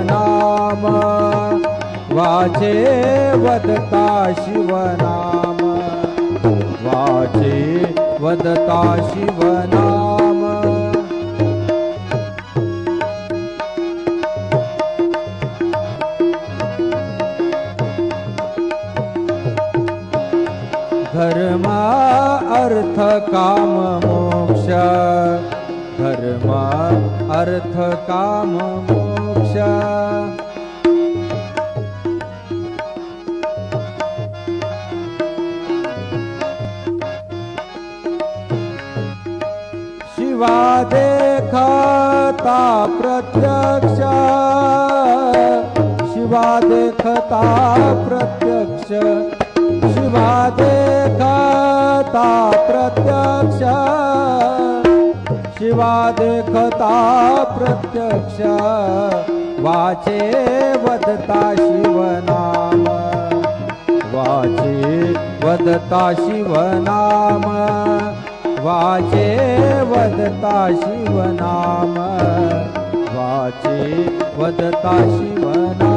नाम वाचे वदता शिवनाम वाचे वदता शिवनाम धर्म अर्थ काम मोक्ष धर्म अर्थ काम मोक्ष शिवा देखता प्रत्यक्ष शिवा देखता प्रत्यक्ष शिवा देखता प्रत्यक्ष शिवा देखता प्रत्यक्ष वाचे वदता शिवनाम वाचे वदता शिवनाम वाचे वदता शिवनाम वाचे वदता शिवनाम